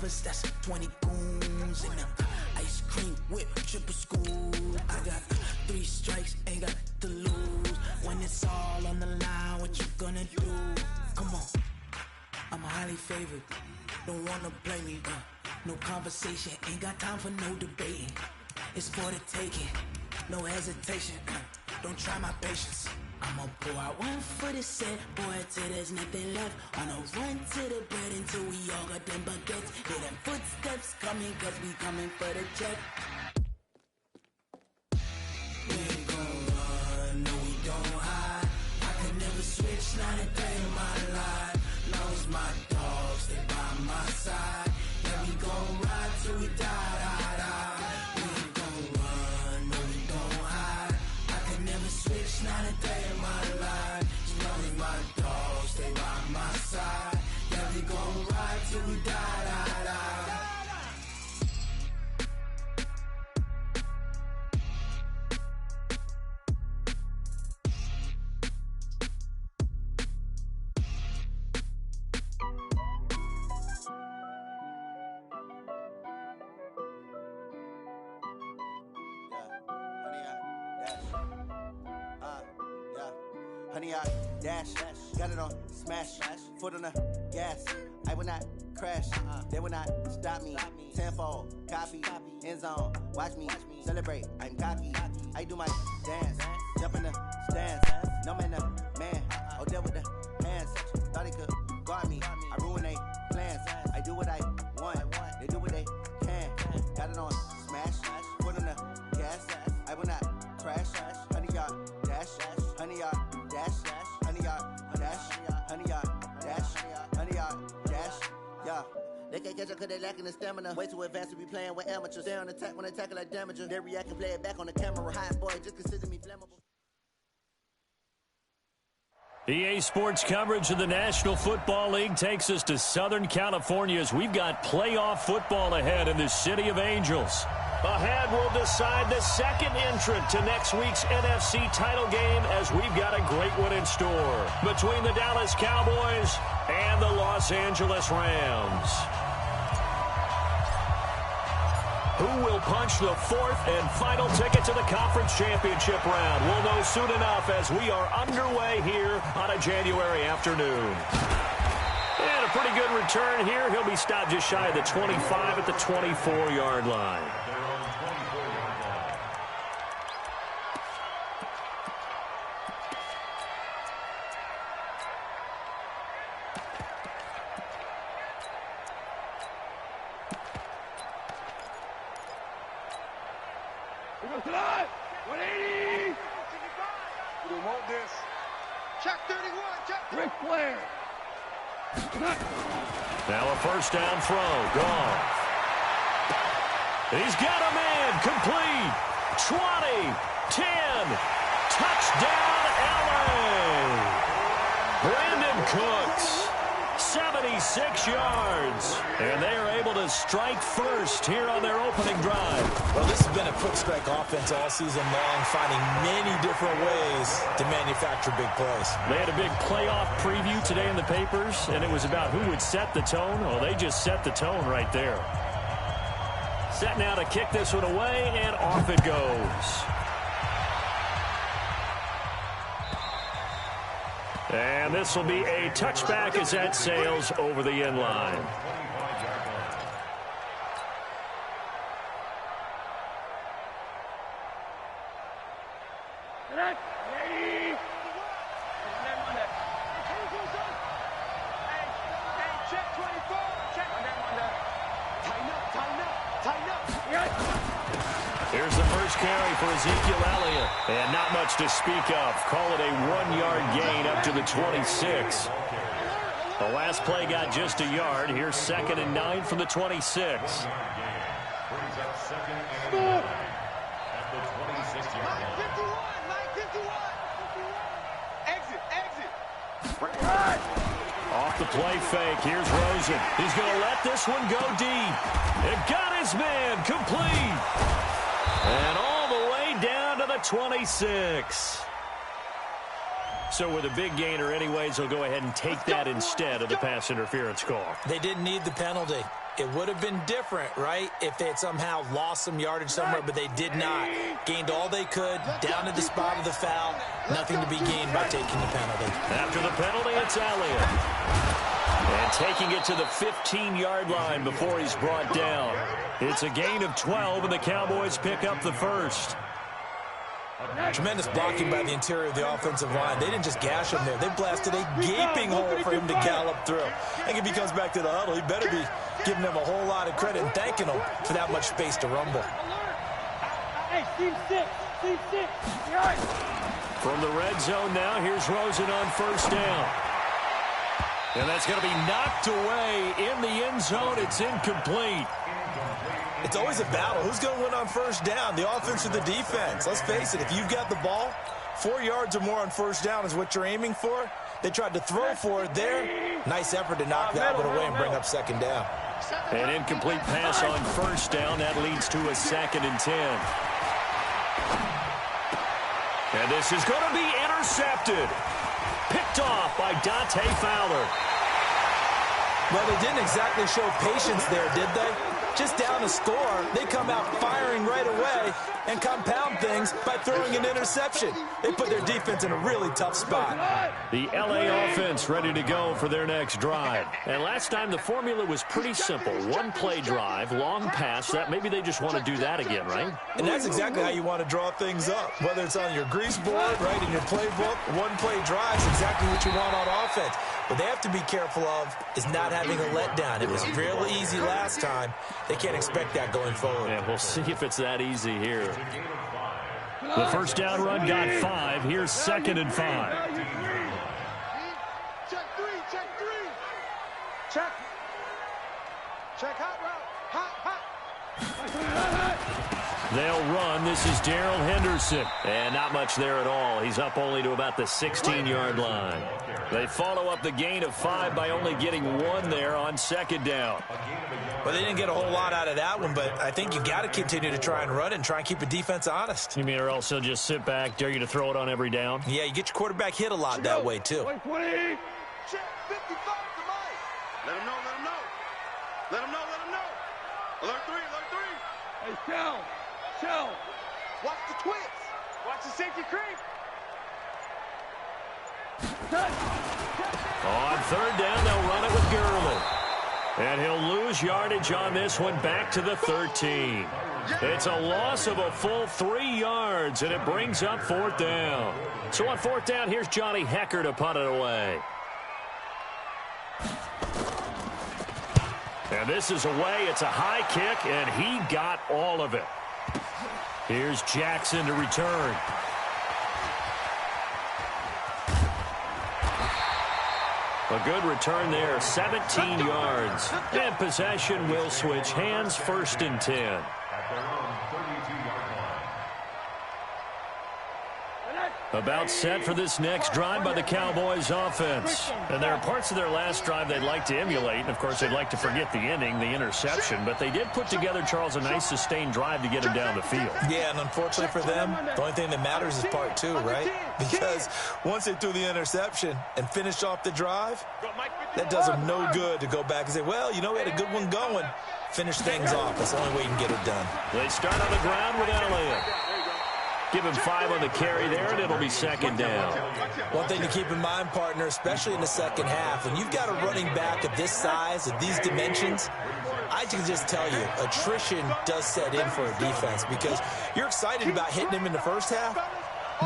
brothers, that's 20 goons in them. Ice cream whip, triple scoop. I got 3 strikes, ain't got to lose. When it's all on the line, what you gonna do? Come on, I'm highly favored. Don't wanna play me, no conversation, ain't got time for no debating. It's for the taking, no hesitation. Don't try my patience. I'ma pour out one for the set, boy, till there's nothing left. On a run to the bread until we all got them baguettes. Hear them footsteps coming, cause we coming for the check. We ain't gon' run, no we don't hide. I could never switch, not a day in my life. Long as my dogs stay by my side. Yeah, we gon' ride till we die, die, die. We ain't gon' run, no we don't hide. I could never switch, not a day in my life. As long as my dogs stay by my side. Yeah, we gon' ride till we die, die, die. Honey, I dash, got it on smash, foot on the gas. I will not crash, they will not stop me. Tenfold, copy, end zone, watch me celebrate. I'm cocky, I do my dance, jump in the stands. No man, man, oh deal with the hands. Thought he could guard me, I ruin they plans. I do what I want, they do what they can. Got it on smash, foot on the gas. I will not crash, honey, y'all dash, honey, y'all dash, honey, y'all dash, honey, y'all dash, honey, y'all dash, yeah. They can't catch up cause they lacking the stamina. Way too advanced to be playing with amateurs. Stay on attack when they tackle like damager. They react and play it back on the camera. Hot boy, just consider me flammable. EA Sports coverage of the National Football League takes us to Southern California as we've got playoff football ahead in the City of Angels. Ahead, we'll decide the second entrant to next week's NFC title game as we've got a great one in store between the Dallas Cowboys and the Los Angeles Rams. Who will punch the fourth and final ticket to the conference championship round? We'll know soon enough as we are underway here on a January afternoon. And a pretty good return here. He'll be stopped just shy of the 25 at the 24-yard line. Tonight, 180. We don't want this. Check 31. Check. Ric Flair. Now a first down throw. Gone. He's got a man. Complete. 20. 10. Touchdown, LA. Brandon Cooks. 76 yards. And they are able to strike first here on their opening drive. Well, this has been a quick strike offense all season long, finding many different ways to manufacture big plays. They had a big playoff preview today in the papers, and it was about who would set the tone. Well, they just set the tone right there. Set now to kick this one away, and off it goes. And this will be a touchback as that sails over the end line. Here's the first carry for Ezekiel Elliott. And not much to speak of. Call it a 1-yard gain up to the 26. The last play got just a yard. Here's 2nd and 9 from the 26. Off the play fake. Here's Rosen. He's going to let this one go deep. It got his man complete. And all the way down to the 26. So with a big gainer anyways, they'll go ahead and take that instead of the pass interference call. They didn't need the penalty. It would have been different, right, if they had somehow lost some yardage somewhere, but they did not. Gained all they could, down to the spot of the foul. Nothing to be gained by taking the penalty. After the penalty, it's Elliott. And taking it to the 15-yard line before he's brought down. It's a gain of 12, and the Cowboys pick up the first. Tremendous blocking by the interior of the offensive line. They didn't just gash him there. They blasted a gaping hole for him to gallop through. And if he comes back to the huddle, he better be giving them a whole lot of credit and thanking them for that much space to rumble. Hey, team six. From the red zone now, here's Rosen on first down. And that's going to be knocked away in the end zone. It's incomplete. It's always a battle. Who's going to win on first down, the offense or the defense? Let's face it, if you've got the ball, 4 yards or more on first down is what you're aiming for. They tried to throw for it there. Nice effort to knock that one away and bring up second down. An incomplete pass on first down. That leads to a 2nd and 10. And this is going to be intercepted. Picked off by Dante Fowler. Well, they didn't exactly show patience there, did they? Just down a score, they come out firing right away and compound things by throwing an interception. They put their defense in a really tough spot. The LA offense ready to go for their next drive. And last time the formula was pretty simple. One play drive, long pass. That maybe they just want to do that again, right? And that's exactly how you want to draw things up. Whether it's on your grease board, right, in your playbook, one play drive is exactly what you want on offense. What they have to be careful of is not having a letdown. It was real easy last time. They can't expect that going forward. Yeah, we'll see if it's that easy here. The first down run got 5. Here's 2nd and 5. Check three. Check hot route. Hot. They'll run. This is Darrell Henderson. And not much there at all. He's up only to about the 16-yard line. They follow up the gain of 5 by only getting 1 there on 2nd down. Well, they didn't get a whole lot out of that one, but I think you got to continue to try and run it and try and keep the defense honest. You mean or else they'll just sit back, dare you to throw it on every down? Yeah, you get your quarterback hit a lot that way, too. 20. Check 55 to Mike. Let him know. Alert 3. Hey, Shell. Watch the twist. Watch the safety creep. On 3rd down, they'll run it with Gurley. And he'll lose yardage on this one back to the 13. It's a loss of a full 3 yards, and it brings up 4th down. So on 4th down, here's Johnny Hecker to punt it away. And this is away. It's a high kick, and he got all of it. Here's Jackson to return. A good return there, 17 yards. And possession will switch hands, 1st and 10. About set for this next drive by the Cowboys offense. And there are parts of their last drive they'd like to emulate. And, of course, they'd like to forget the ending, the interception. But they did put together, Charles, a nice sustained drive to get him down the field. Yeah, and unfortunately for them, the only thing that matters is part 2, right? Because once they threw the interception and finished off the drive, that does them no good to go back and say, well, you know, we had a good one going. Finish things off. That's the only way you can get it done. They start on the ground with Elliott. Give him 5 on the carry there, and it'll be 2nd down. One thing to keep in mind, partner, especially in the second half, when you've got a running back of this size, of these dimensions, I can just tell you, attrition does set in for a defense because you're excited about hitting him in the first half.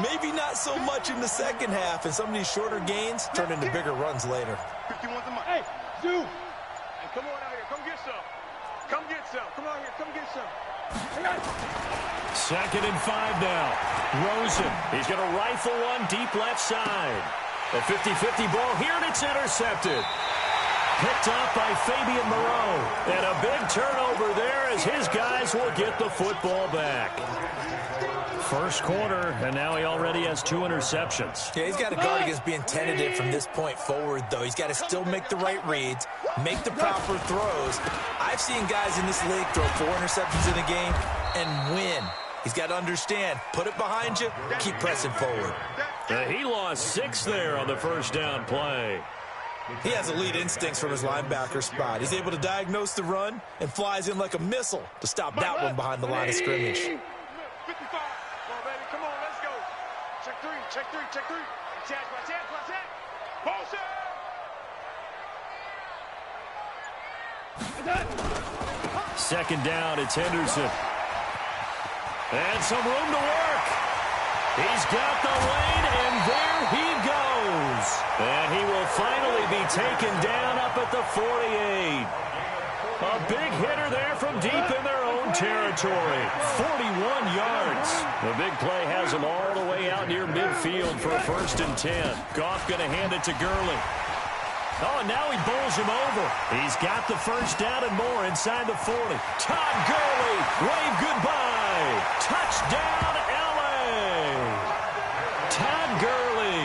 Maybe not so much in the second half, and some of these shorter gains turn into bigger runs later. Hey, Zoo! Hey, come on out here. Come get some. Come on here. Come get some. 2nd and 5 now. Rosen. He's going to rifle one deep left side. A 50-50 ball here, and it's intercepted. Picked off by Fabian Moreau. And a big turnover there as his guys will get the football back. First quarter, and now he already has 2 interceptions. Yeah, he's got to guard against being tentative from this point forward, though. He's got to still make the right reads, make the proper throws. I've seen guys in this league throw 4 interceptions in a game and win. He's got to understand, put it behind you, keep pressing forward. He lost 6 there on the first down play. He has elite instincts from his linebacker spot. He's able to diagnose the run and flies in like a missile to stop that one behind the line of scrimmage. 55. Come on, baby. Come on, let's go. Check three, check three, check three. Watch that. Bullshit. Second down, it's Henderson. And some room to work. He's got the lane, and there he goes. And he will finally be taken down up at the 48. A big hitter there from deep in their own territory. 41 yards. The big play has him all the way out near midfield for a 1st and 10. Goff going to hand it to Gurley. Oh, and now he bowls him over. He's got the 1st down and more inside the 40. Todd Gurley, wave goodbye. Touchdown, L.A. Todd Gurley,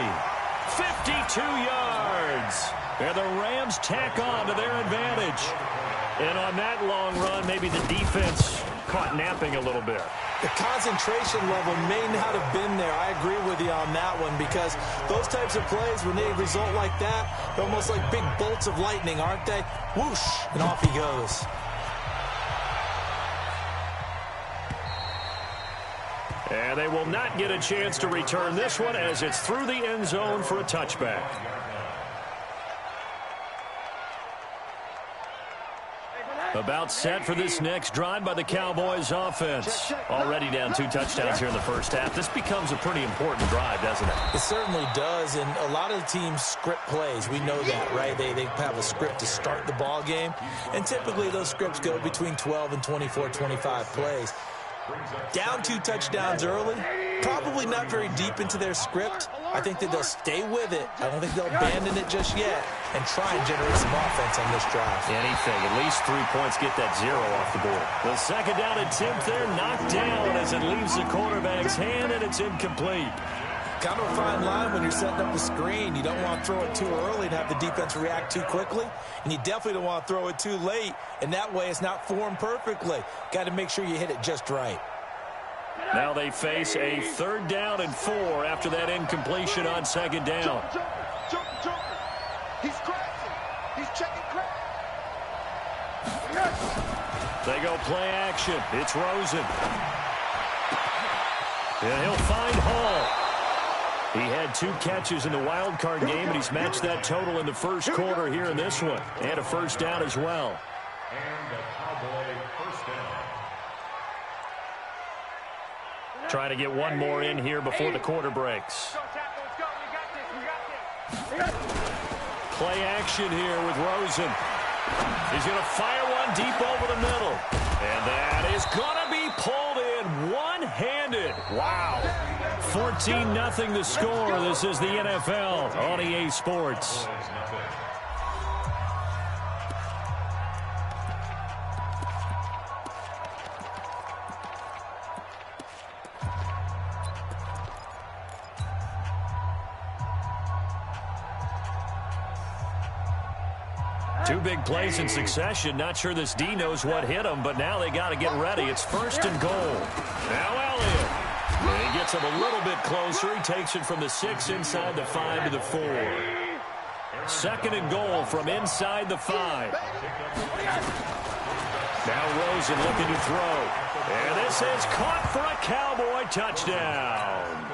52 yards. And the Rams tack on to their advantage. And on that long run, maybe the defense caught napping a little bit. The concentration level may not have been there. I agree with you on that one, because those types of plays, when they result like that, they're almost like big bolts of lightning, aren't they? Whoosh, and off he goes. And they will not get a chance to return this one as it's through the end zone for a touchback. About set for this next drive by the Cowboys offense. Already down 2 touchdowns here in the first half. This becomes a pretty important drive, doesn't it? It certainly does, and a lot of the teams script plays. We know that, right? They have a script to start the ball game, and typically those scripts go between 12 and 24, 25 plays. Down 2 touchdowns early, probably not very deep into their script. I think that they'll stay with it. I don't think they'll abandon it just yet and try and generate some offense on this drive. Anything. At least 3 points, get that 0 off the board. The second down attempt there knocked down as it leaves the quarterback's hand, and it's incomplete. Kind of a fine line when you're setting up a screen. You don't want to throw it too early and have the defense react too quickly. And you definitely don't want to throw it too late. And that way it's not formed perfectly. Got to make sure you hit it just right. Now they face a 3rd down and 4 after that incompletion on 2nd down. Jump. He's crashing. He's checking crash. They go play action. It's Rosen. And he'll find Hall. He had 2 catches in the wild card game, and he's matched that total in the first quarter here in this one. And a 1st down as well. And a Cowboy 1st down. Trying to get one more in here before the quarter breaks. Play action here with Rosen. He's going to fire one deep over the middle. And that is going to be pulled in one-handed. Wow. 14-0 the score. This is the NFL on EA Sports. Two big plays in succession. Not sure this D knows what hit him, but now they got to get ready. It's 1st and goal. Now Elliott. And he gets him a little bit closer. He takes it from the 6 inside the 5 to the 4. 2nd and goal from inside the 5. Now Rosen looking to throw. And this is caught for a Cowboy touchdown.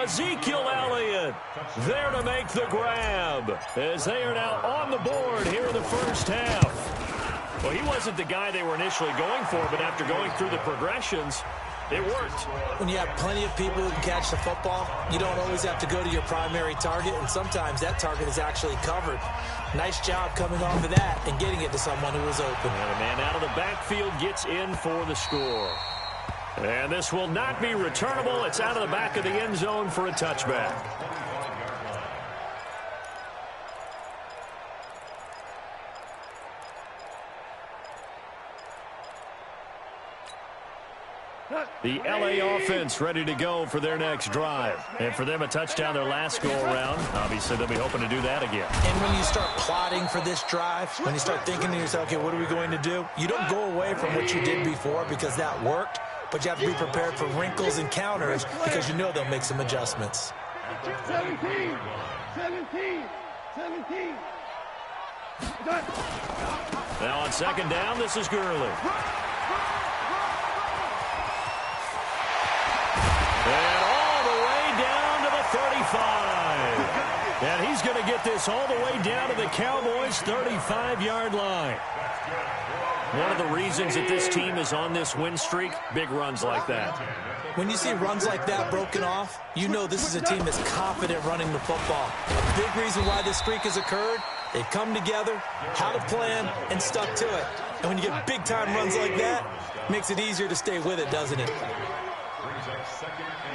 Ezekiel Elliott there to make the grab as they are now on the board here in the first half. Well, he wasn't the guy they were initially going for, but after going through the progressions, it worked. When you have plenty of people who can catch the football, you don't always have to go to your primary target, and sometimes that target is actually covered. Nice job coming off of that and getting it to someone who was open. And a man out of the backfield gets in for the score. And this will not be returnable. It's out of the back of the end zone for a touchback. The LA offense ready to go for their next drive. And for them, a touchdown their last go-around. Obviously, they'll be hoping to do that again. And when you start plotting for this drive, when you start thinking to yourself, okay, what are we going to do? You don't go away from what you did before because that worked, but you have to be prepared for wrinkles and counters because you know they'll make some adjustments. 17. Now on second down, this is Gurley. And all the way down to the 35. And he's going to get this all the way down to the Cowboys' 35-yard line. One of the reasons that this team is on this win streak, big runs like that. When you see runs like that broken off, you know this is a team that's confident running the football. A big reason why this streak has occurred, they've come together, had a plan, and stuck to it. And when you get big-time runs like that, it makes it easier to stay with it, doesn't it? He's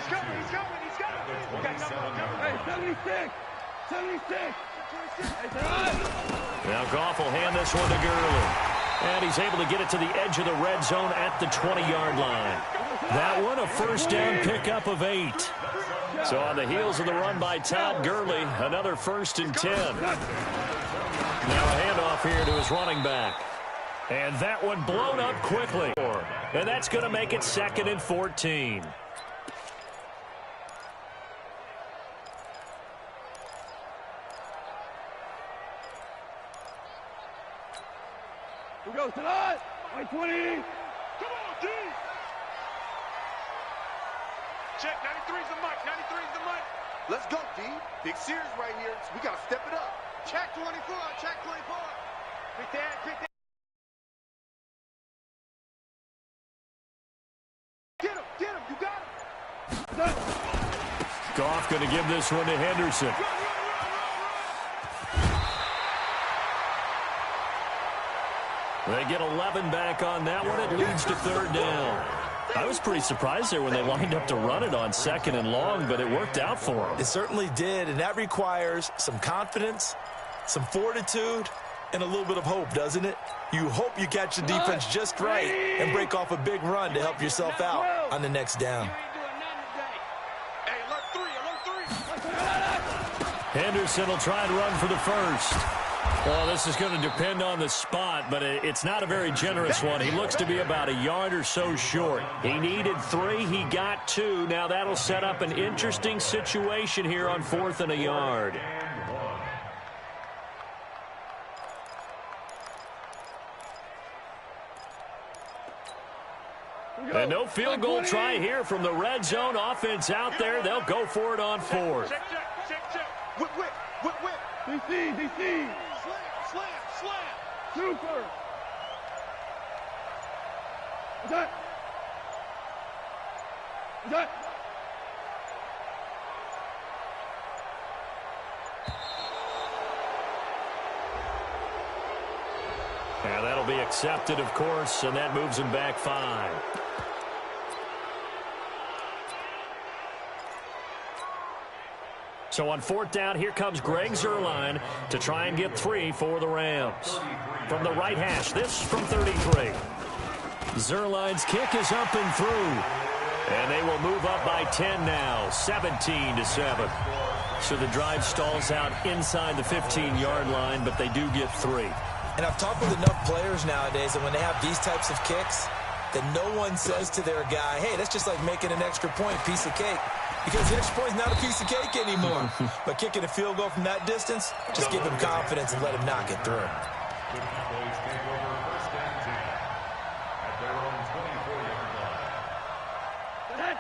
coming, he's coming, he's coming. Hey, 76, 76. Now Goff will hand this one to Gurley. And he's able to get it to the edge of the red zone at the 20-yard line. That one, a first down pickup of 8. So on the heels of the run by Todd Gurley, another 1st and 10. Now a handoff here to his running back. And that one blown up quickly. And that's going to make it 2nd and 14. Who goes tonight? 20. Come on, D. Check, 93's the mic, 93's the mic. Let's go, D. Big series right here. We got to step it up. Check 24, check 24. Pick that. Get him, you got him. Goff going to give this one to Henderson. They get 11 back on that one. It leads to 3rd down. I was pretty surprised there when they lined up to run it on 2nd and long, but it worked out for them. It certainly did, and that requires some confidence, some fortitude, and a little bit of hope, doesn't it? You hope you catch the defense just right and break off a big run to help yourself out on the next down. Hey, alert 3. Henderson will try and run for the first. Well, this is going to depend on the spot, but it's not a very generous one. He looks to be about a yard or so short. He needed 3. He got 2. Now that'll set up an interesting situation here on 4th and a yard. And no field goal try here from the red zone. Offense out there. They'll go for it on 4th. Check. Whip. DC. Slam. Super. Is that? Yeah, that'll be accepted, of course, and that moves him back 5. So on 4th down, here comes Greg Zuerlein to try and get 3 for the Rams. From the right hash, this from 33. Zuerlein's kick is up and through. And they will move up by 10 now, 17-7. So the drive stalls out inside the 15-yard line, but they do get 3. And I've talked with enough players nowadays that when they have these types of kicks, that no one says to their guy, hey, that's just like making an extra point, piece of cake. Because the extra point is not a piece of cake anymore. But kicking a field goal from that distance, just give him confidence and let him knock it through.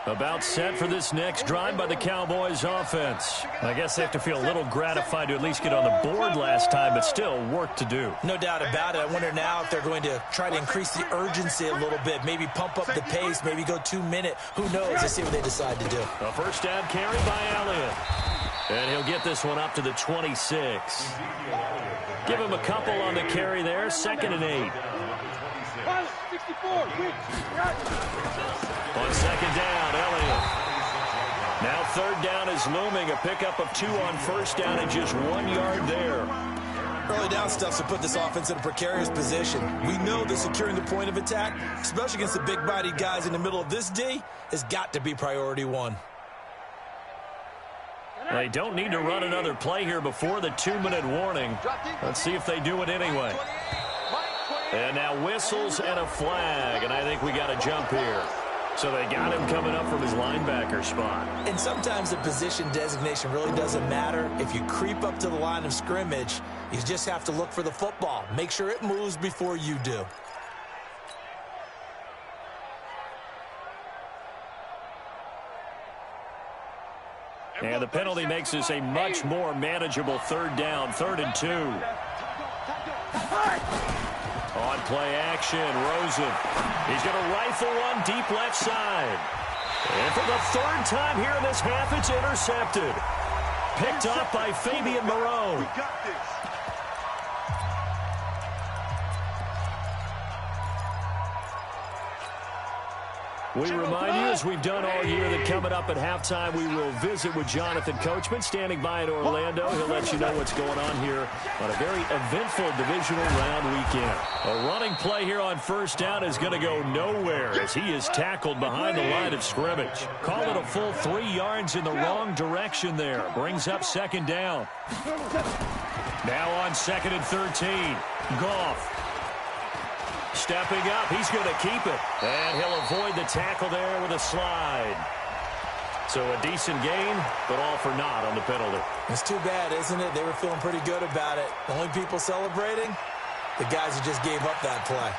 About set for this next drive by the Cowboys offense. I guess they have to feel a little gratified to at least get on the board last time, but still work to do. No doubt about it. I wonder now if they're going to try to increase the urgency a little bit, maybe pump up the pace, maybe go 2-minute. Who knows? Let's see what they decide to do. A first down carry by Elliott. And he'll get this one up to the 26. Give him a couple on the carry there, 2nd and 8. 64. On 2nd down, Elliott. Now 3rd down is looming. A pickup of 2 on 1st down and just 1 yard there. Early down stuff to put this offense in a precarious position. We know that securing the point of attack, especially against the big-bodied guys in the middle of this D, has got to be priority 1. They don't need to run another play here before the 2-minute warning. Let's see if they do it anyway. And now whistles and a flag, and I think we got a jump here. So they got him coming up from his linebacker spot. And sometimes the position designation really doesn't matter. If you creep up to the line of scrimmage, you just have to look for the football. Make sure it moves before you do. And the penalty makes this a much more manageable third down, 3rd and 2. On play action, Rosen. He's going to rifle one deep left side. And for the 3rd time here in this half, it's intercepted. Picked off by Fabian Moreau. We got this. We remind you, as we've done all year, that coming up at halftime, we will visit with Jonathan Coachman, standing by in Orlando. He'll let you know what's going on here on a very eventful divisional round weekend. A running play here on 1st down is going to go nowhere as he is tackled behind the line of scrimmage. Call it a full 3 yards in the wrong direction there. Brings up 2nd down. Now on 2nd and 13. Goff. Stepping up, he's going to keep it. And he'll avoid the tackle there with a slide. So a decent gain, but all for naught on the penalty. It's too bad, isn't it? They were feeling pretty good about it. The only people celebrating, the guys who just gave up that play.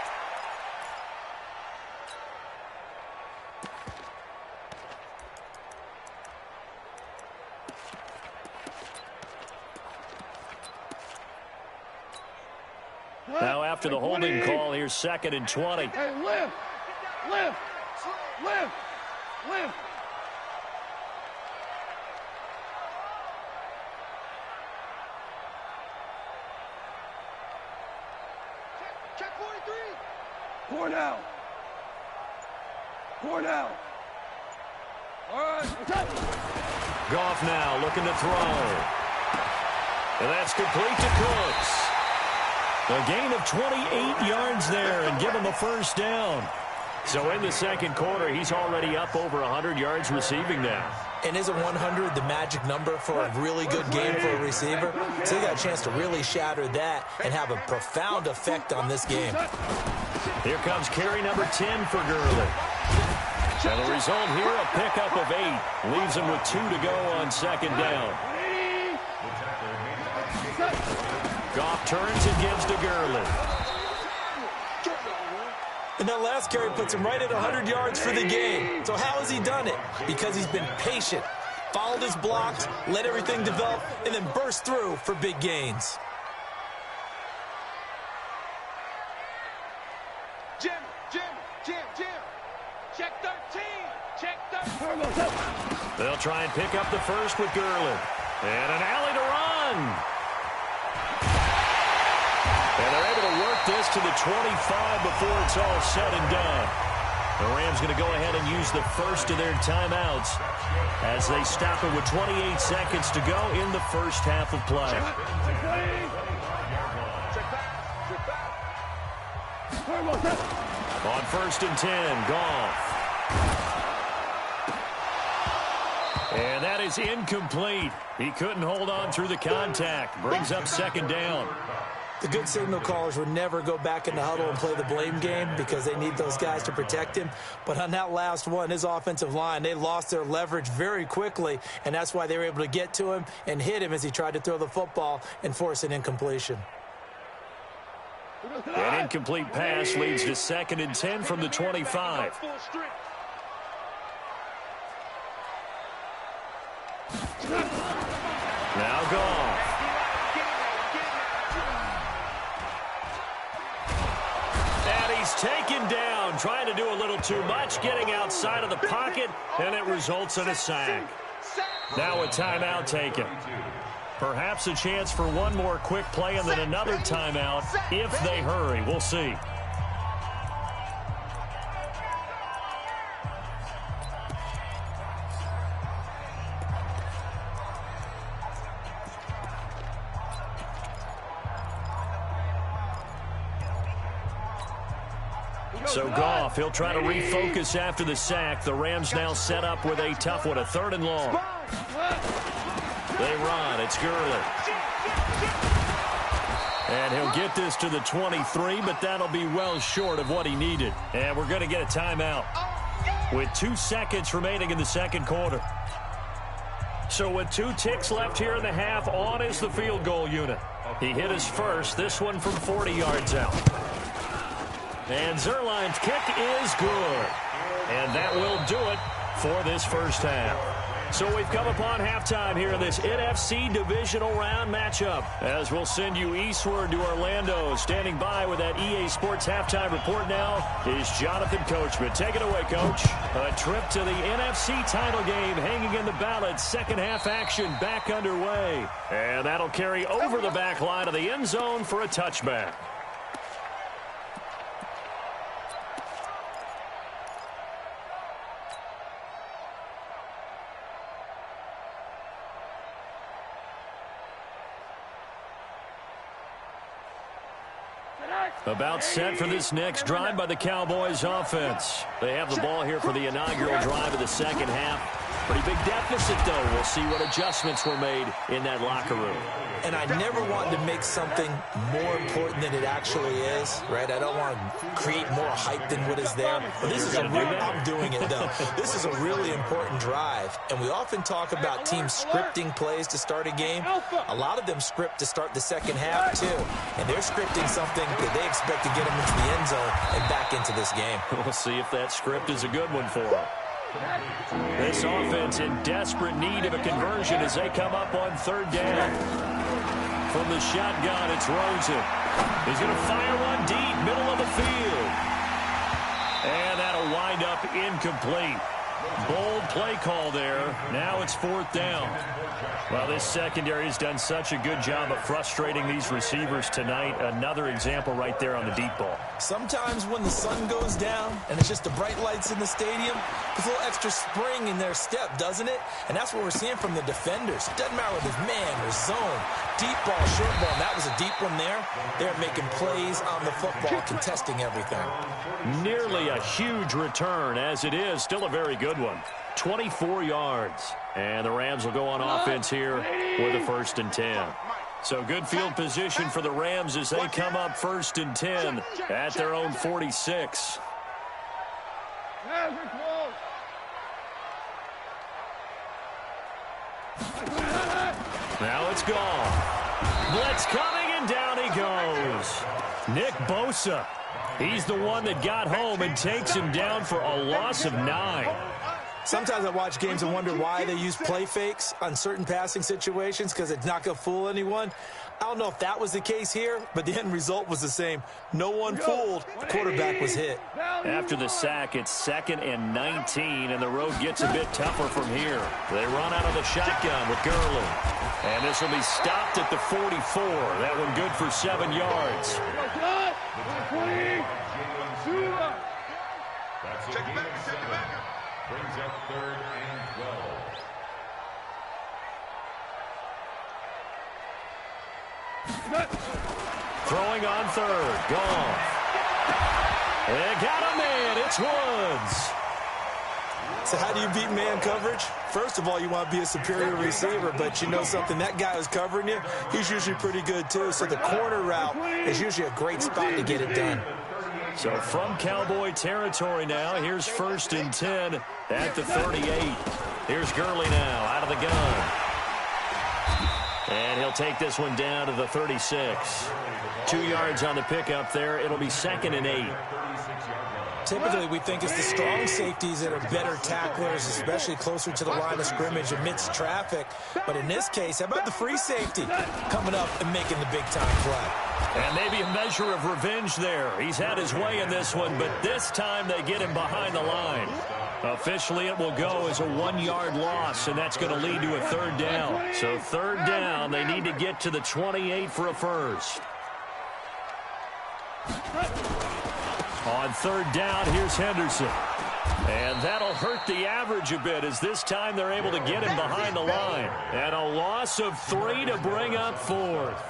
Now after the holding call, here's 2nd and 20. Hey, lift! Lift! Lift! Lift! Check 43! Cornell! Cornell! All right, Goff now looking to throw. And that's complete to Cooks. A gain of 28 yards there and give him a 1st down. So in the 2nd quarter, he's already up over 100 yards receiving now. And isn't 100 the magic number for a really good game for a receiver? So he got a chance to really shatter that and have a profound effect on this game. Here comes carry number 10 for Gurley. And the result here, a pickup of 8. Leaves him with 2 to go on 2nd down. Goff turns and gives to Gurley. And that last carry puts him right at 100 yards for the game. So how has he done it? Because he's been patient, followed his blocks, let everything develop, and then burst through for big gains. Jim! Check 13! Check 13! They'll try and pick up the 1st with Gurley. And an alley to run. And they're able to work this to the 25 before it's all said and done. The Rams going to go ahead and use the 1st of their timeouts as they stop it with 28 seconds to go in the 1st half of play. On 1st and 10, Goff. And that is incomplete. He couldn't hold on through the contact. Brings up 2nd down. The good signal callers would never go back in the huddle and play the blame game because they need those guys to protect him. But on that last one, his offensive line, they lost their leverage very quickly, and that's why they were able to get to him and hit him as he tried to throw the football and force an incompletion. An incomplete pass leads to 2nd and 10 from the 25. Now Goff. And he's taken down, trying to do a little too much, getting outside of the pocket, and it results in a sack. Now a timeout taken. Perhaps a chance for one more quick play and then another timeout if they hurry. We'll see. So Goff, he'll try to refocus after the sack. The Rams now set up with a tough one, a 3rd and long. They run. It's Gurley. And he'll get this to the 23, but that'll be well short of what he needed. And we're going to get a timeout. with 2 seconds remaining in the second quarter. So with 2 ticks left here in the half, on is the field goal unit. He hit his first, this one from 40 yards out. And Zerline's kick is good. And that will do it for this first half. So we've come upon halftime here in this NFC Divisional Round matchup. As we'll send you eastward to Orlando. Standing by with that EA Sports Halftime Report now is Jonathan Coachman. Take it away, Coach. A trip to the NFC title game hanging in the balance. Second half action back underway. And that'll carry over the back line of the end zone for a touchback. About set for this next drive by the Cowboys offense. They have the ball here for the inaugural drive of the second half. Pretty big deficit, though. We'll see what adjustments were made in that locker room. And I never want to make something more important than it actually is, right? I don't want to create more hype than what is there. But this is I'm doing it, though. This is a really important drive. And we often talk about teams scripting plays to start a game. A lot of them script to start the second half, too. And they're scripting something that they expect to get them into the end zone and back into this game. We'll see if that script is a good one for them. This offense in desperate need of a conversion as they come up on third down. From the shotgun, it's Rosen. He's going to fire one deep, middle of the field. And that'll wind up incomplete. Bold play call there. Now it's fourth down. Well, this secondary has done such a good job of frustrating these receivers tonight. Another example right there on the deep ball. Sometimes when the sun goes down and it's just the bright lights in the stadium, there's a little extra spring in their step, doesn't it? And that's what we're seeing from the defenders. It doesn't matter whether it's man or zone. Deep ball, short ball. That was a deep one there. They're making plays on the football, contesting everything. Nearly a huge return as it is. Still a very good one. 24 yards. And the Rams will go on offense here with a 1st and 10. So good field position for the Rams as they come up 1st and 10 at their own 46. Now it's gone. Blitz coming, and down he goes. Nick Bosa. He's the one that got home and takes him down for a loss of 9. Sometimes I watch games and wonder why they use play fakes on certain passing situations because it's not going to fool anyone. I don't know if that was the case here, but the end result was the same. No one fooled. The quarterback was hit. After the sack, it's 2nd and 19, and the road gets a bit tougher from here. They run out of the shotgun with Gurley. And this will be stopped at the 44. That one good for 7 yards. Check it back. Brings up 3rd and 12. Throwing on 3rd. Gone. They got a man. It's Woods. So how do you beat man coverage? First of all, you want to be a superior receiver, but you know something, that guy who's covering you, he's usually pretty good too. So the corner route is usually a great spot to get it done. So from Cowboy territory now, here's 1st and 10 at the 38. Here's Gurley now out of the gun. And he'll take this one down to the 36. 2 yards on the pickup there. It'll be 2nd and 8. Typically, we think it's the strong safeties that are better tacklers, especially closer to the line of scrimmage amidst traffic. But in this case, how about the free safety coming up and making the big-time play? And maybe a measure of revenge there. He's had his way in this one, but this time they get him behind the line. Officially, it will go as a 1-yard loss, and that's going to lead to a 3rd down. So 3rd down, they need to get to the 28 for a first. On 3rd down, here's Henderson. And that'll hurt the average a bit as this time they're able to get him behind the line. And a loss of 3 to bring up 4th.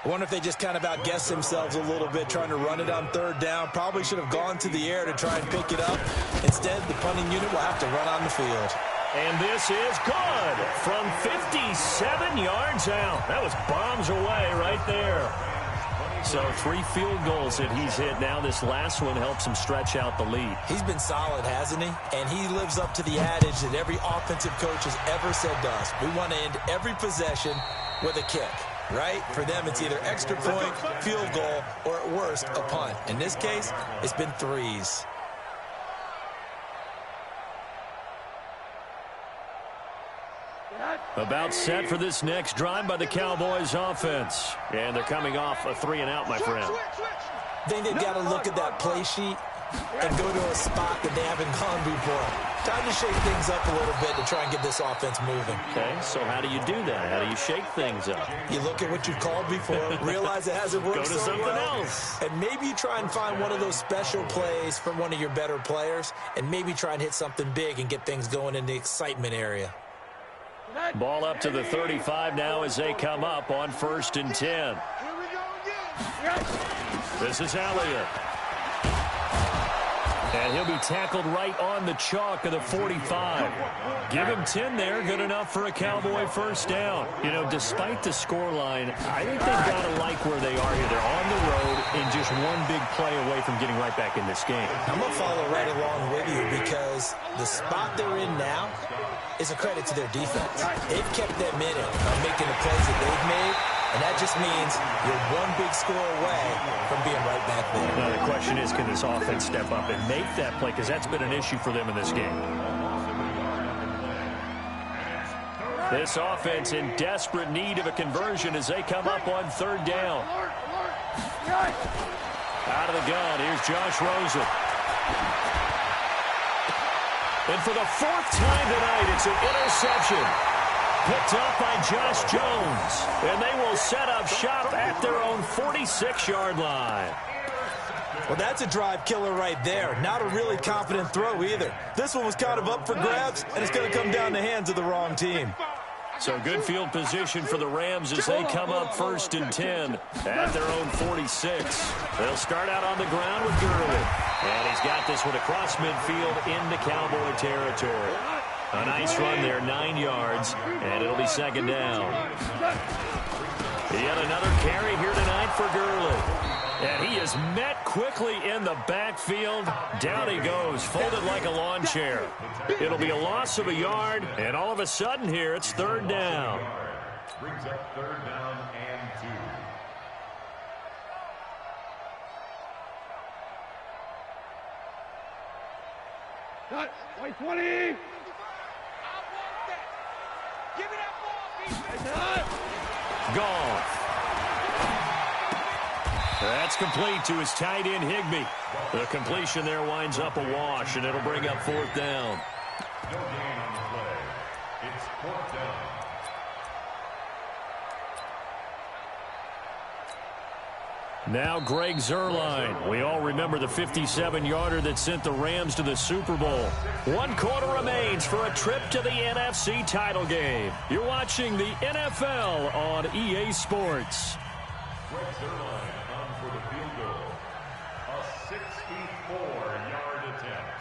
I wonder if they just kind of outguessed themselves a little bit trying to run it on 3rd down. Probably should have gone to the air to try and pick it up. Instead, the punting unit will have to run on the field. And this is good from 57 yards out. That was bombs away right there. So 3 field goals that he's hit now. This last one helps him stretch out the lead. He's been solid, hasn't he? And he lives up to the adage that every offensive coach has ever said to us. We want to end every possession with a kick, right? For them, it's either extra point, field goal, or at worst, a punt. In this case, it's been 3s. About set for this next drive by the Cowboys offense. And they're coming off a 3-and-out, my friend. I think they've got to look at that play sheet and go to a spot that they haven't gone before. Time to shake things up a little bit to try and get this offense moving. Okay, so how do you do that? How do you shake things up? You look at what you called before, realize it hasn't worked Go to something else. And maybe you try and find one of those special plays from one of your better players, and maybe try and hit something big and get things going in the excitement area. Ball up to the 35 now as they come up on 1st and 10. This is Elliott. And he'll be tackled right on the chalk of the 45. Give him 10 there. Good enough for a Cowboy first down. You know, despite the scoreline, I think they've got to like where they are here. They're on the road and just one big play away from getting right back in this game. I'm going to follow right along with you because the spot they're in now is a credit to their defense. They've kept them in it on making the plays that they've made, and that just means you're one big score away from being right back there. Now the question is, can this offense step up and make that play? Because that's been an issue for them in this game. This offense in desperate need of a conversion as they come up on 3rd down. Out of the gun, here's Josh Rosen. And for the 4th time tonight, it's an interception. Picked up by Josh Jones. And they will set up shop at their own 46-yard line. Well, that's a drive killer right there. Not a really confident throw either. This one was kind of up for grabs, and it's going to come down the hands of the wrong team. So good field position for the Rams as they come up 1st and 10 at their own 46. They'll start out on the ground with Gurley. And he's got this one across midfield into Cowboy territory. A nice run there, 9 yards, and it'll be 2nd down. Yet another carry here tonight for Gurley. And he is met quickly in the backfield. Down he goes, folded like a lawn chair. It'll be a loss of a yard, and all of a sudden here, it's 3rd down. Brings up 3rd down and 2. Cut. 20. Give me that ball, Goff. That's complete to his tight end, Higbee. The completion there winds up a wash, and it'll bring up 4th down. No gain on the play. It's 4th down. Now Greg Zuerlein. We all remember the 57-yarder that sent the Rams to the Super Bowl. 1 quarter remains for a trip to the NFC title game. You're watching the NFL on EA Sports. Greg Zuerlein on for the field goal. A 64-yard attempt.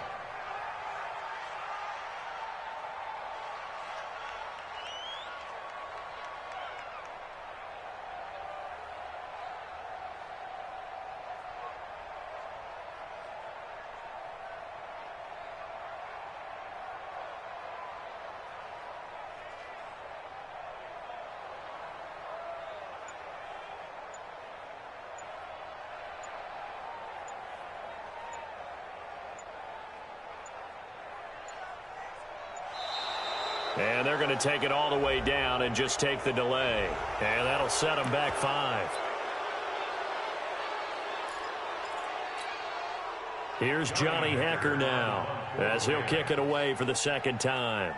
And they're going to take it all the way down and just take the delay. And that'll set them back 5. Here's Johnny Hekker now as he'll kick it away for the 2nd time.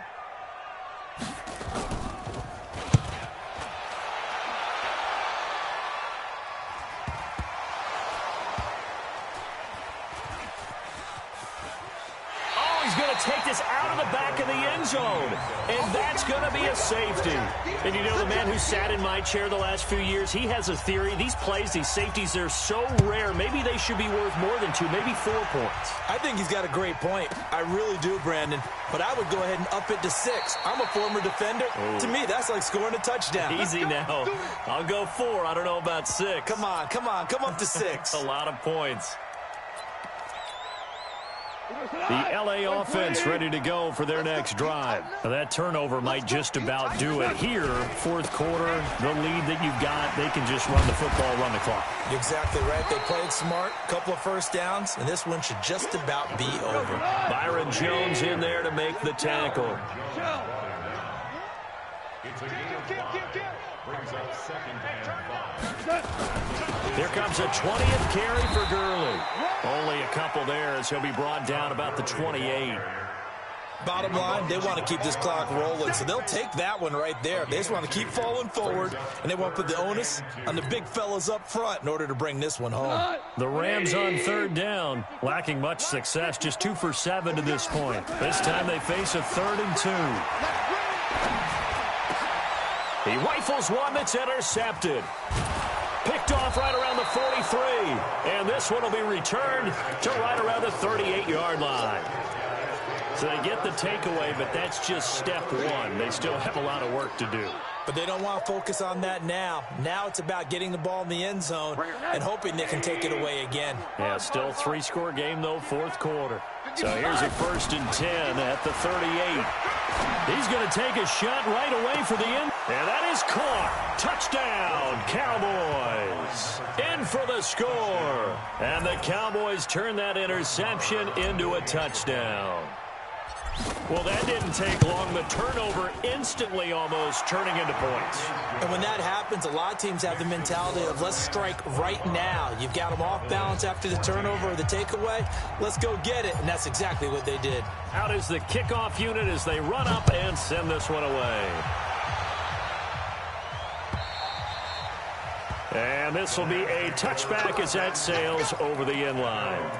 they'll take this out of the back of the end zone. And that's going to be a safety. And you know, the man who sat in my chair the last few years, he has a theory. These plays, these safeties, they're so rare. Maybe they should be worth more than 2, maybe 4 points. I think he's got a great point. I really do, Brandon. But I would go ahead and up it to 6. I'm a former defender. Oh. To me, that's like scoring a touchdown. Easy now. I'll go 4. I don't know about 6. Come on. Come up to 6. A lot of points. The L.A. offense ready to go for their next drive. Now that turnover might just about do it. Here, fourth quarter, the lead that you've got, they can just run the football, run the clock. You're exactly right. They played smart, couple of first downs, and this one should just about be over. Byron Jones in there to make the tackle. Here comes a 20th carry for Gurley. Only a couple there as he'll be brought down about the 28. Bottom line, they want to keep this clock rolling, so they'll take that one right there. They just want to keep falling forward, and they want to put the onus on the big fellas up front in order to bring this one home. The Rams on third down, lacking much success, just 2 for 7 to this point. This time they face a 3rd and 2. He rifles one that's intercepted. Picked off right around the 43. And this one will be returned to right around the 38-yard line. So they get the takeaway, but that's just step 1. They still have a lot of work to do. But they don't want to focus on that now. Now it's about getting the ball in the end zone and hoping they can take it away again. Yeah, still 3-score game, though, fourth quarter. So here's a 1st and 10 at the 38. He's going to take a shot right away for the end. And that is caught. Touchdown, Cowboys. In for the score. And the Cowboys turn that interception into a touchdown. Well, that didn't take long. The turnover instantly almost turning into points. And when that happens, a lot of teams have the mentality of let's strike right now. You've got them off balance after the turnover or the takeaway. Let's go get it. And that's exactly what they did. Out is the kickoff unit as they run up and send this one away. And this will be a touchback as that sails over the end line.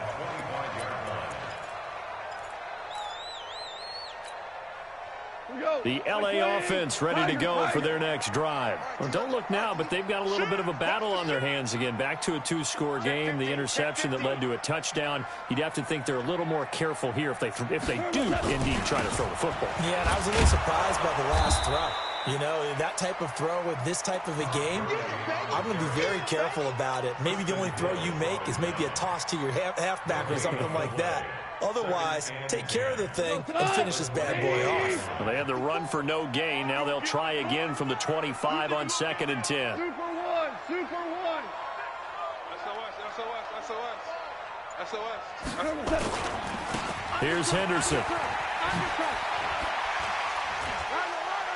The L.A. offense ready to go for their next drive. Well, don't look now, but they've got a little bit of a battle on their hands again. Back to a 2-score game. The interception that led to a touchdown. You'd have to think they're a little more careful here if they do indeed try to throw the football. Yeah, and I was a little surprised by the last throw. You know, that type of throw with this type of a game, I'm going to be very careful about it. Maybe the only throw you make is maybe a toss to your halfback or something like that. Otherwise, take care of the thing and finish this bad boy off. Well, they had the run for no gain. Now they'll try again from the 25 on 2nd and 10. 2 for 1. 2 for 1. SOS. Here's Henderson.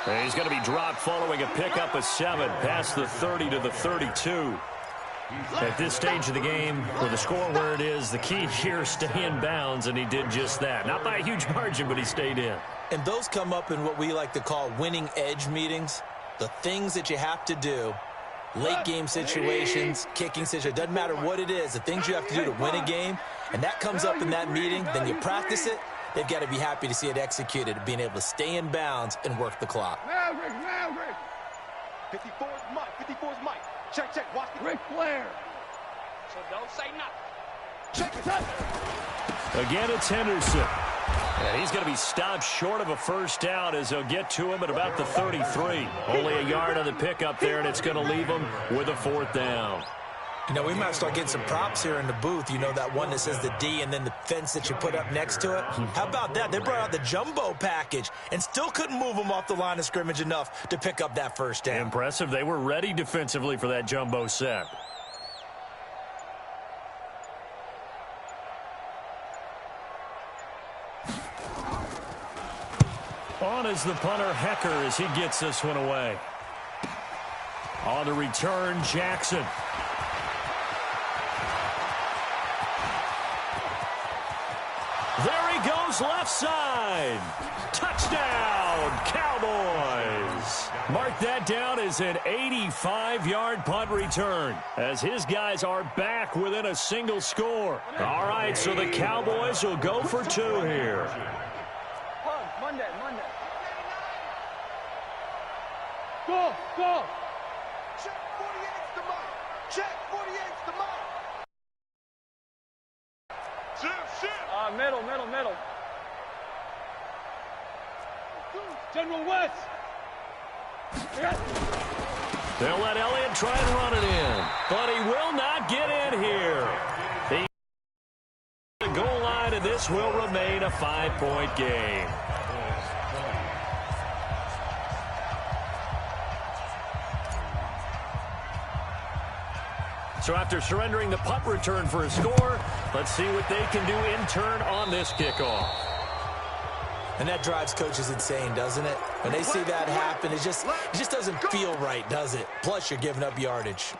And he's going to be dropped following a pickup of 7 past the 30 to the 32. At this stage of the game, with the score where it is, the key here, stay in bounds, and he did just that. Not by a huge margin, but he stayed in. And those come up in what we like to call winning edge meetings. The things that you have to do, late game situations, kicking situations, doesn't matter what it is, the things you have to do to win a game, and that comes up in that meeting, then you practice it. They've got to be happy to see it executed, being able to stay in bounds and work the clock. Maverick. 54's Mike. Check. Watch the Ric Flair. So don't say nothing. Check. Again, it's Henderson. And he's going to be stopped short of a first down as they'll get to him at about the 33. Only a yard on the pickup there, and it's going to leave him with a 4th down. You know, we might start getting some props here in the booth. You know, that one that says the D and then the fence that you put up next to it. How about that? They brought out the jumbo package and still couldn't move them off the line of scrimmage enough to pick up that first down. Impressive. They were ready defensively for that jumbo set. On is the punter, Hecker, as he gets this one away. On the return, Jackson. There he goes, left side. Touchdown, Cowboys. Mark that down as an 85-yard punt return, as his guys are back within a single score. All right, so the Cowboys will go for 2 here. Monday. Go! Check 48's the mic. Check 48's the mic. Shift. Middle. General West. They'll let Elliott try and run it in, but he will not get in here. The goal line, and this will remain a 5-point game. So after surrendering the punt return for a score, let's see what they can do in turn on this kickoff. And that drives coaches insane, doesn't it? When they see that happen, it just doesn't feel right, does it? Plus, you're giving up yardage.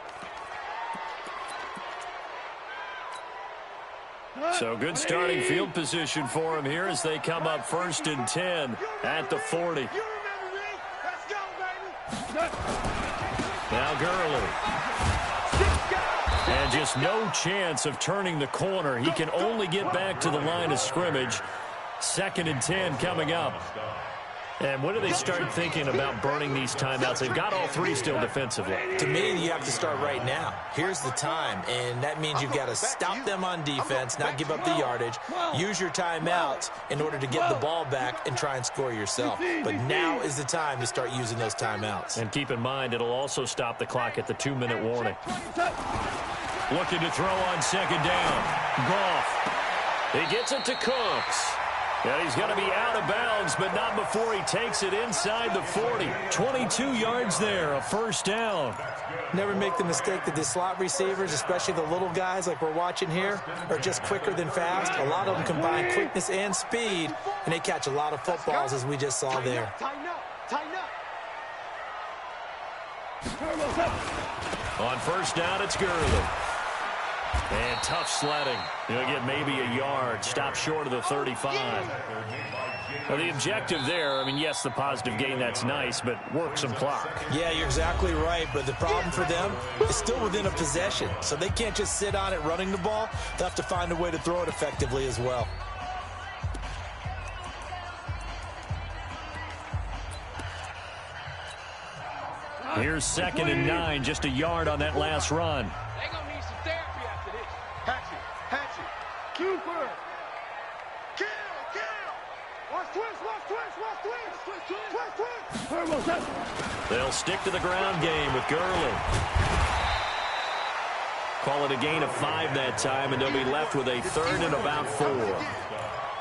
So good starting field position for him here as they come up 1st and 10 at the 40. You remember me? Let's go, baby. Now Gurley. And just no chance of turning the corner. He can only get back to the line of scrimmage. 2nd and 10 coming up. And when do they start thinking about burning these timeouts? They've got all 3 still defensively. To me, you have to start right now. Here's the time, and that means you've got to stop them on defense, not give up the yardage, use your timeouts in order to get the ball back and try and score yourself. But now is the time to start using those timeouts. And keep in mind, it'll also stop the clock at the 2-minute warning. Looking to throw on 2nd down. Goff. He gets it to Cooks. And he's going to be out of bounds, but not before he takes it inside the 40. 22 yards there, a 1st down. Never make the mistake that the slot receivers, especially the little guys like we're watching here, are just quicker than fast. A lot of them combine quickness and speed, and they catch a lot of footballs, as we just saw there. Tighten up. On 1st down, it's Gurley. And tough sledding. He'll get maybe a yard. Stop short of the 35. Well, the objective there, I mean, yes, the positive gain, that's nice, but work some clock. Yeah, you're exactly right, but the problem for them is still within a possession. So they can't just sit on it running the ball. They'll have to find a way to throw it effectively as well. Here's 2nd and 9, just a yard on that last run. They're going to need some therapy after this. Hatchet. Cooper. Kill. Watch twist. They'll stick to the ground game with Gurley. Call it a gain of 5 that time, and they'll be left with a 3rd and about 4.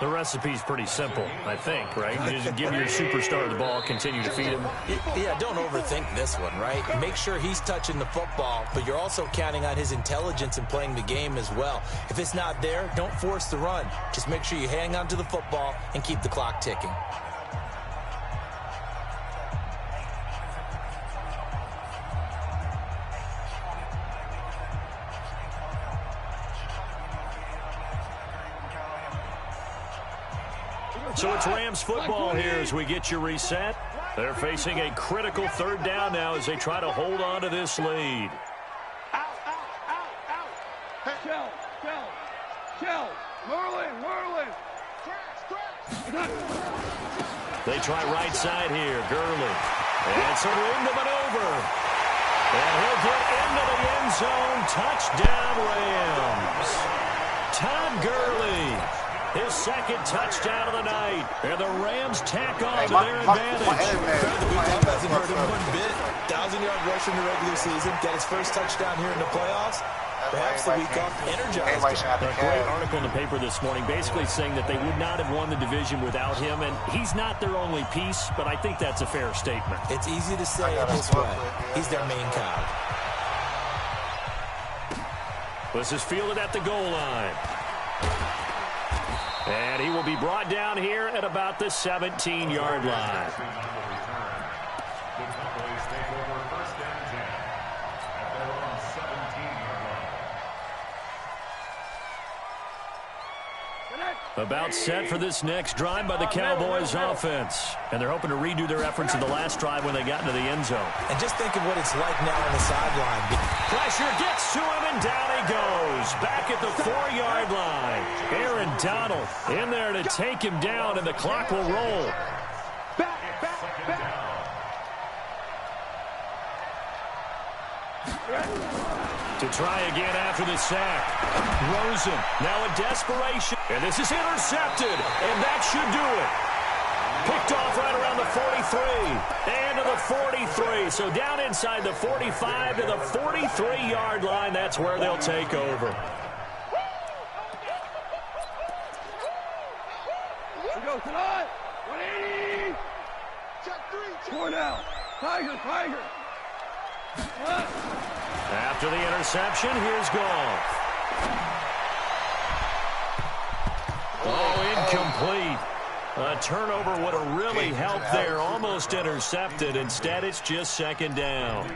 The recipe's pretty simple, I think, right? You just give your superstar the ball, continue to feed him. Yeah, don't overthink this one, right? Make sure he's touching the football, but you're also counting on his intelligence in playing the game as well. If it's not there, don't force the run. Just make sure you hang on to the football and keep the clock ticking. So it's Rams football here as we get you reset. They're facing a critical 3rd down now as they try to hold on to this lead. Out. Shell. Merlin. They try right side here. Gurley. And some room to maneuver. And he'll get into the end zone. Touchdown, Rams. Todd Gurley. His 2nd touchdown of the night. And the Rams tack on to their advantage. Week hasn't hurt him one bit. 1,000-yard rush in the regular season. Got his first touchdown here in the playoffs. Perhaps the week off energized him. A great article in the paper this morning basically saying that they would not have won the division without him. And he's not their only piece, but I think that's a fair statement. It's easy to say it this way. He's their main cog. This is fielded at the goal line. And he will be brought down here at about the 17-yard line. About set for this next drive by the Cowboys offense. And they're hoping to redo their efforts in the last drive when they got into the end zone. And just think of what it's like now on the sideline. Pressure gets to him, and down he goes. Back at the 4-yard line. Aaron McDonald in there to take him down, and the clock will roll. Back. To try again after the sack. Rosen, now in desperation. And this is intercepted, and that should do it. Picked off right around the 43. And to the 43. So down inside the 45 to the 43-yard line. That's where they'll take over. Here we go tonight. 180. Check 3. Four now. Tiger. After the interception, here's Goff. Oh, incomplete. A turnover would have really helped there. Almost intercepted. Instead, it's just second down.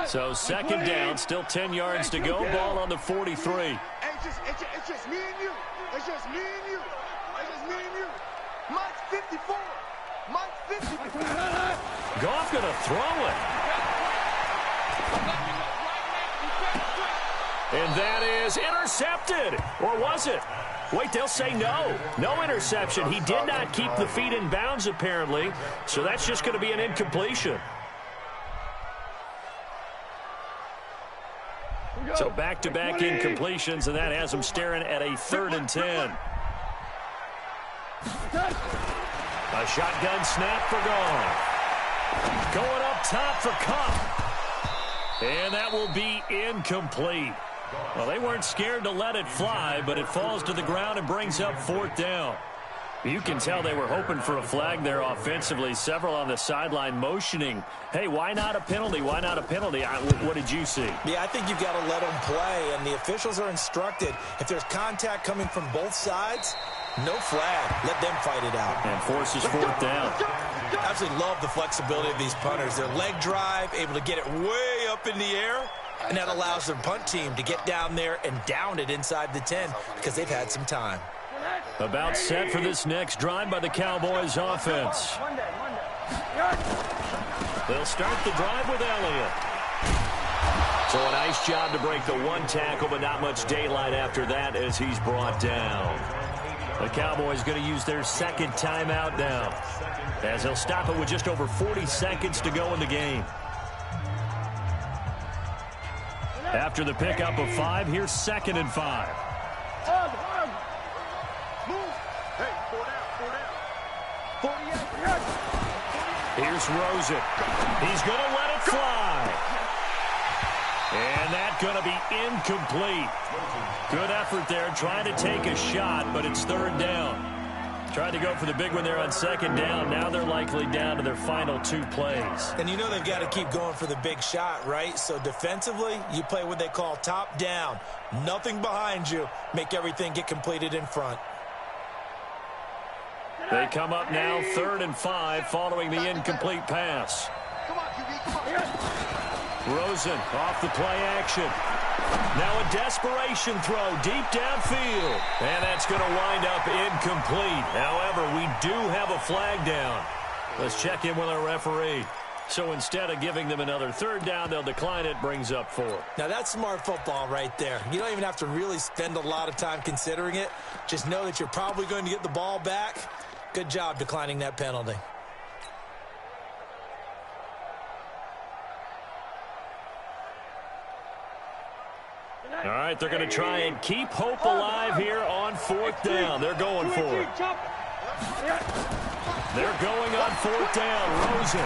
So second down, still 10 yards to go. Ball on the 43. Hey, it's just me and you. It's just me and you. It's just me and you. Mike's 54. Mike's 54. Goff going to throw it. And that is intercepted. Or was it? Wait, they'll say no. No interception. He did not keep the feet in bounds, apparently. So that's just going to be an incompletion. So back-to-back incompletions, and that has them staring at a 3rd and 10. A shotgun snap for Goff. Going up top for Cup. And that will be incomplete. Well, they weren't scared to let it fly, but it falls to the ground and brings up 4th down. You can tell they were hoping for a flag there offensively. Several on the sideline motioning, hey, why not a penalty? Why not a penalty? What did you see? Yeah, I think you've got to let them play, and the officials are instructed, if there's contact coming from both sides, no flag. Let them fight it out. And forces 4th down. I absolutely love the flexibility of these punters. Their leg drive, able to get it way up in the air, and that allows their punt team to get down there and down it inside the 10 because they've had some time. About set for this next drive by the Cowboys offense. They'll start the drive with Elliott. So a nice job to break the one tackle, but not much daylight after that as he's brought down. The Cowboys going to use their 2nd timeout now, as they'll stop it with just over 40 seconds to go in the game. After the pickup of 5, here's 2nd and 5. Move. Hey, 4 down. 48. Here's Rosen. He's going to let it fly. And that's going to be incomplete. Good effort there, trying to take a shot, but it's 3rd down. Tried to go for the big one there on 2nd down. Now they're likely down to their final 2 plays. And you know they've got to keep going for the big shot, right? So defensively, you play what they call top down. Nothing behind you. Make everything get completed in front. They come up now 3rd and 5 following the incomplete pass. Come on, QB, come on. Rosen off the play action. Now a desperation throw deep downfield. And that's going to wind up incomplete. However, we do have a flag down. Let's check in with our referee. So instead of giving them another 3rd down, they'll decline it, brings up 4. Now that's smart football right there. You don't even have to really spend a lot of time considering it. Just know that you're probably going to get the ball back. Good job declining that penalty. All right, they're going to try and keep hope alive here on 4th down. They're going for it. They're going on 4th down. Rosen.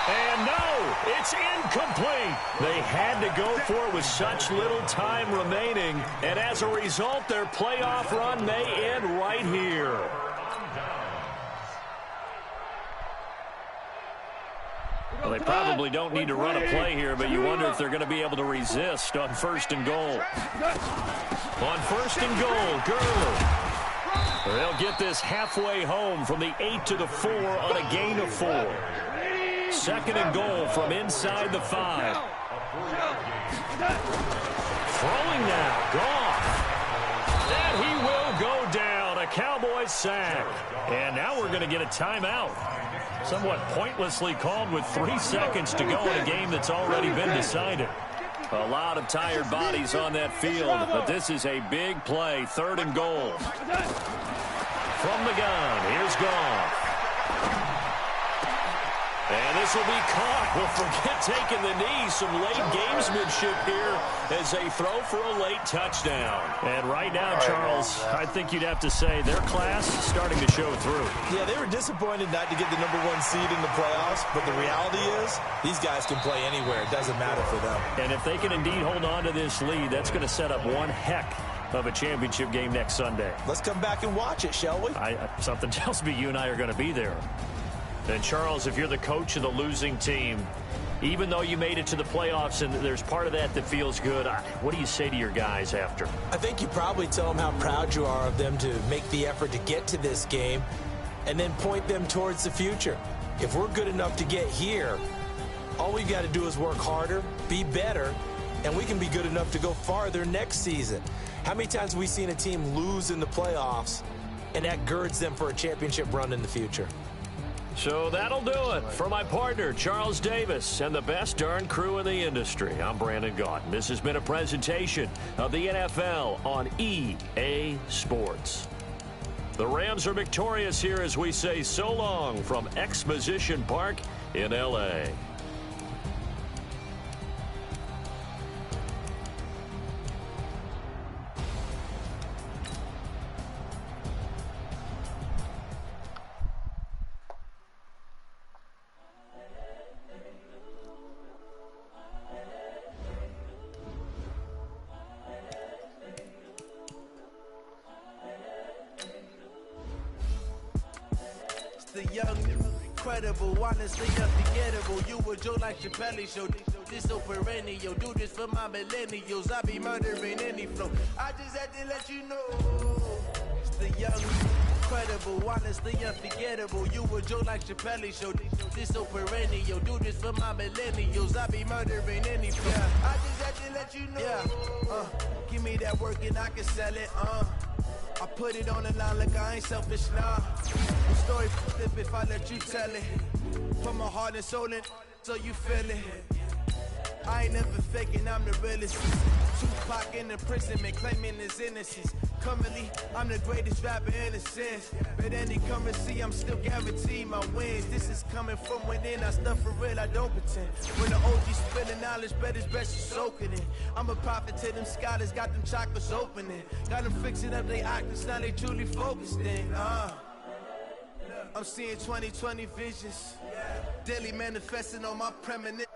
And no, it's incomplete. They had to go for it with such little time remaining. And as a result, their playoff run may end right here. Well, they probably don't need to run a play here, but you wonder if they're going to be able to resist on 1st and goal. On 1st and goal, Gurley. They'll get this halfway home from the 8 to the 4 on a gain of 4. 2nd and goal from inside the 5. Throwing now, Goff. And he will go down. A Cowboys sack. And now we're going to get a timeout. Somewhat pointlessly called with 3 seconds to go in a game that's already been decided. A lot of tired bodies on that field, but this is a big play, 3rd and goal. From the gun, here's Goff. And this will be caught. Well, forget taking the knee. Some late gamesmanship here as they throw for a late touchdown. And right now, Charles, I think you'd have to say their class is starting to show through. Yeah, they were disappointed not to get the #1 seed in the playoffs, but the reality is these guys can play anywhere. It doesn't matter for them. And if they can indeed hold on to this lead, that's going to set up one heck of a championship game next Sunday. Let's come back and watch it, shall we? Something tells me you and I are going to be there. And, Charles, if you're the coach of the losing team, even though you made it to the playoffs and there's part of that feels good, what do you say to your guys after? I think you probably tell them how proud you are of them to make the effort to get to this game and then point them towards the future. If we're good enough to get here, all we've got to do is work harder, be better, and we can be good enough to go farther next season. How many times have we seen a team lose in the playoffs, and that girds them for a championship run in the future? So that'll do it. For my partner, Charles Davis, and the best darn crew in the industry, I'm Brandon Gaudin. This has been a presentation of the NFL on EA Sports. The Rams are victorious here as we say so long from Exposition Park in L.A. The young, incredible, honestly unforgettable. You were Joe like Chappelle show. This so perennial. Do this for my millennials. I be murdering any flow. I just had to let you know. It's the young, incredible, honestly unforgettable. You were Joe like Chappelle show. This so perennial. Do this for my millennials. I be murdering any flow. Yeah. I just had to let you know. Yeah. Give me that work and I can sell it. I put it on the line like I ain't selfish, nah. The story flip if I let you tell it. Put my heart and soul in so you feel it. I ain't never faking, I'm the realest. Tupac in imprisonment, claiming his innocence. Currently, I'm the greatest rapper in a sense. But any currency, I'm still guaranteed my wins. This is coming from within, I stuff for real, I don't pretend. When the OG's spilling knowledge, bet it's best you soaking it. I'm a prophet to them scholars, got them chakras opening. Got them fixing up their octaves, now they truly focused in. I'm seeing 2020 visions. Daily manifesting on my premonition.